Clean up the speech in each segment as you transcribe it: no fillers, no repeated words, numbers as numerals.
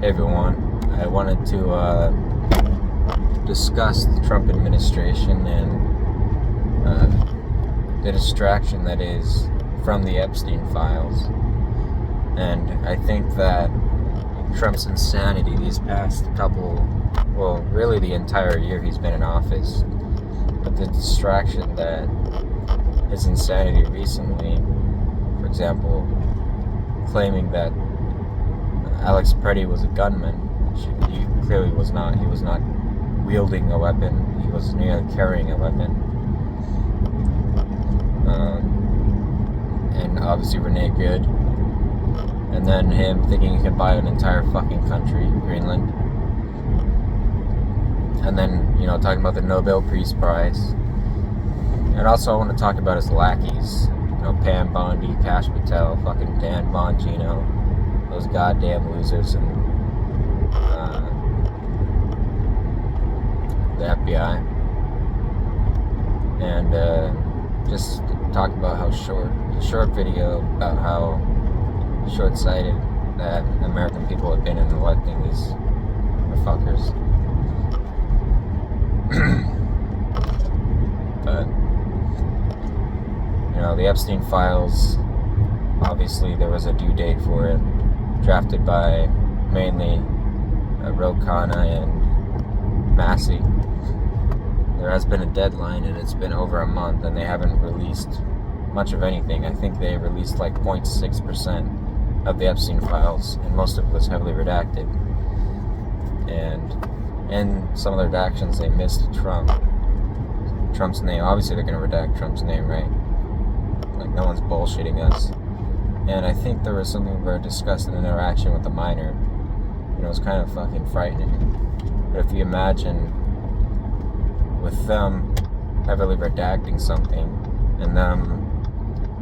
Hey everyone, I wanted to discuss the Trump administration and the distraction that is from the Epstein files. And I think that Trump's insanity these past really the entire year he's been in office, but the distraction that his insanity recently, for example, claiming that Alex Preddy was a gunman. He clearly was not. He was not wielding a weapon. He was nearly carrying a weapon. And obviously Renee Good. And then him thinking he could buy an entire fucking country, Greenland. And then, talking about the Nobel Peace Prize. And also I want to talk about his lackeys. Pam Bondi, Kash Patel, fucking Dan Bongino. Those goddamn losers and the FBI, and just talk about how a short video about how short-sighted that American people have been in electing these fuckers. But the Epstein files, obviously there was a due date for it, drafted by mainly Ro Khanna and Massey. There has been a deadline and it's been over a month and they haven't released much of anything. I think they released like 0.6% of the Epstein files, and most of it was heavily redacted. And in some of the redactions they missed Trump's name. Obviously they're going to redact Trump's name, right? Like, no one's bullshitting us. And I think there was something where discussed an interaction with a minor. It was kind of fucking frightening. But if you imagine with them heavily redacting something and them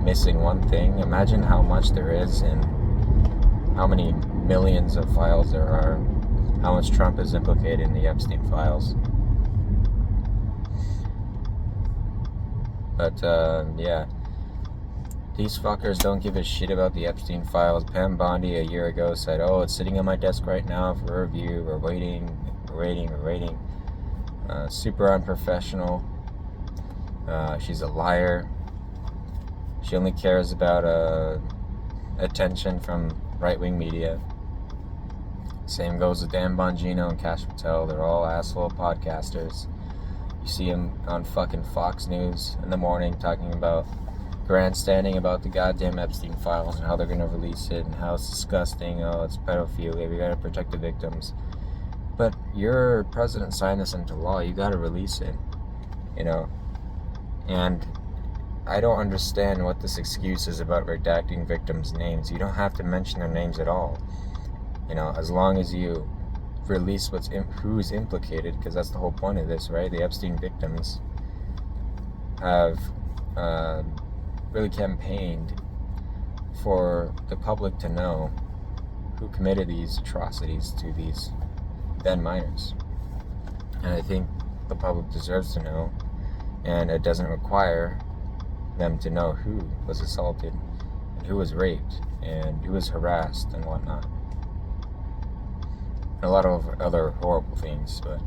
missing one thing, imagine how much there is and how many millions of files there are, how much Trump is implicated in the Epstein files. But, yeah. These fuckers don't give a shit about the Epstein files. Pam Bondi a year ago said, it's sitting on my desk right now for review. We're waiting. Super unprofessional. She's a liar. She only cares about attention from right-wing media. Same goes with Dan Bongino and Kash Patel. They're all asshole podcasters. You see them on fucking Fox News in the morning talking about grandstanding about the goddamn Epstein files and how they're going to release it and how it's disgusting. It's pedophilia. We got to protect the victims. But your president signed this into law. You got to release it. And I don't understand what this excuse is about redacting victims' names. You don't have to mention their names at all. As long as you release who's implicated, because that's the whole point of this, right? The Epstein victims have really campaigned for the public to know who committed these atrocities to these then minors. And I think the public deserves to know, and it doesn't require them to know who was assaulted and who was raped and who was harassed and whatnot. And a lot of other horrible things, but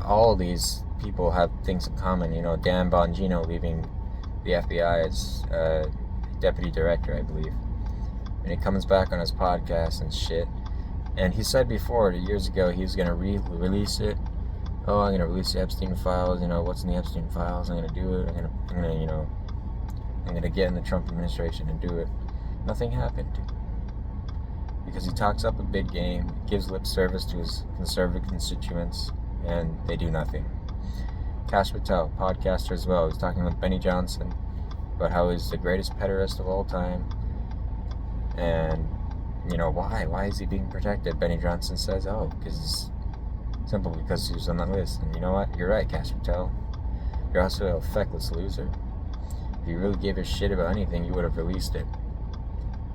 all of these people have things in common. Dan Bongino leaving the FBI as deputy director, I believe, and he comes back on his podcast and shit, and he said before, years ago, he was going to release it. I'm going to release the Epstein files. What's in the Epstein files? I'm going to do it. I'm going to get in the Trump administration and do it. Nothing happened, because he talks up a big game, gives lip service to his conservative constituents, and they do nothing. Kash Patel, podcaster as well, he's talking with Benny Johnson about how he's the greatest pederast of all time. And, why is he being protected? Benny Johnson says, because he was on that list. And you know what? You're right, Kash Patel. You're also a feckless loser. If you really gave a shit about anything, you would have released it.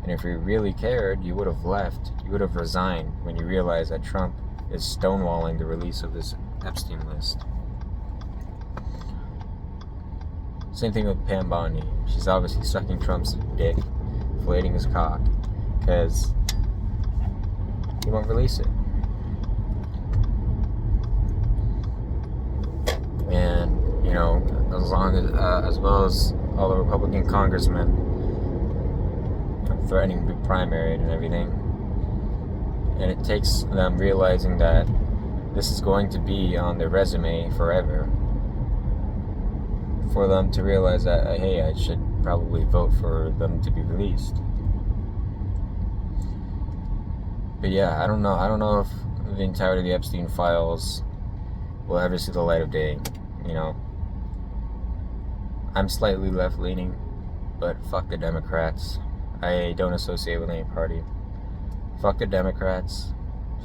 And if you really cared, you would have left. You would have resigned when you realized that Trump is stonewalling the release of this Epstein list. Same thing with Pam Bondi. She's obviously sucking Trump's dick, inflating his cock, because he won't release it. And, you know, as well as all the Republican congressmen threatening to be primaried and everything. And it takes them realizing that this is going to be on their resume forever for them to realize that, hey, I should probably vote for them to be released. But yeah, I don't know if the entirety of the Epstein files will ever see the light of day. You know, I'm slightly left-leaning, but fuck the Democrats. I don't associate with any party. Fuck the Democrats.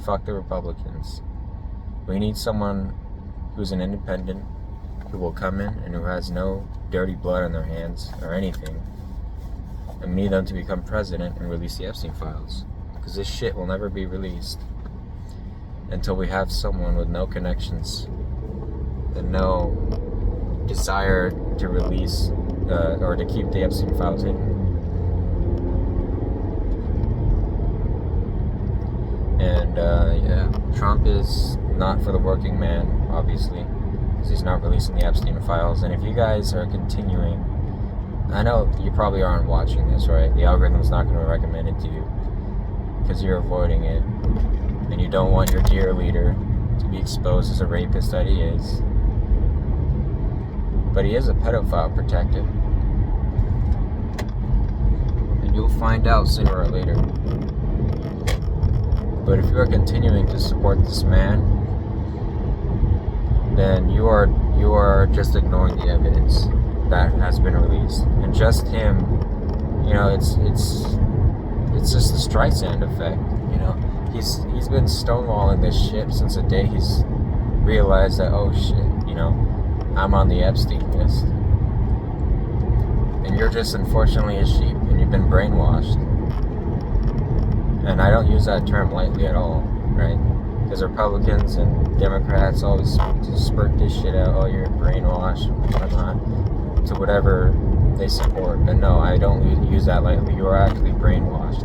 Fuck the Republicans. We need someone who's an independent, who will come in and who has no dirty blood on their hands or anything. And we need them to become president and release the Epstein files. Because this shit will never be released until we have someone with no connections and no desire to release or to keep the Epstein files hidden. And yeah, Trump is not for the working man, obviously, because he's not releasing the Epstein files. And if you guys are continuing, I know you probably aren't watching this, right? The algorithm's not going to recommend it to you because you're avoiding it, and you don't want your dear leader to be exposed as a rapist that he is. But he is a pedophile protective, and you'll find out sooner or later. But if you are continuing to support this man, then you are just ignoring the evidence that has been released. And just him, you know, it's just the Streisand effect. You know, he's been stonewalling this shit since the day he's realized that, oh shit, you know, I'm on the Epstein list. And you're just unfortunately a sheep, and you've been brainwashed. And I don't use that term lightly at all, right? Because Republicans and Democrats always spurt this shit out, oh, you're brainwashed, and whatnot, to whatever they support. But no, I don't use that lightly. You are actually brainwashed,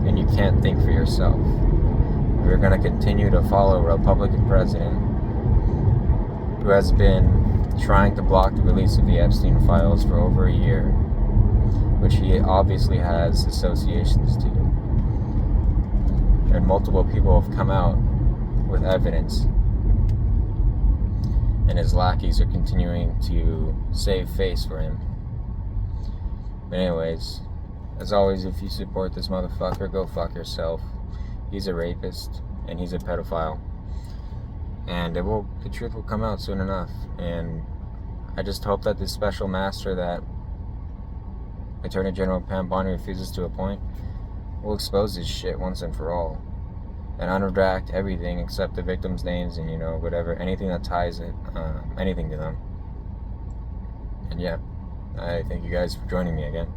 and you can't think for yourself. We're going to continue to follow a Republican president who has been trying to block the release of the Epstein files for over a year, which he obviously has associations to. And multiple people have come out with evidence, and his lackeys are continuing to save face for him. But anyways, as always, if you support this motherfucker, go fuck yourself. He's a rapist, and he's a pedophile. And the truth will come out soon enough. And I just hope that this special master that Attorney General Pam Bondi refuses to appoint will expose this shit once and for all. And unredact everything except the victims' names and, you know, whatever, anything that ties it, anything to them. And yeah, I thank you guys for joining me again.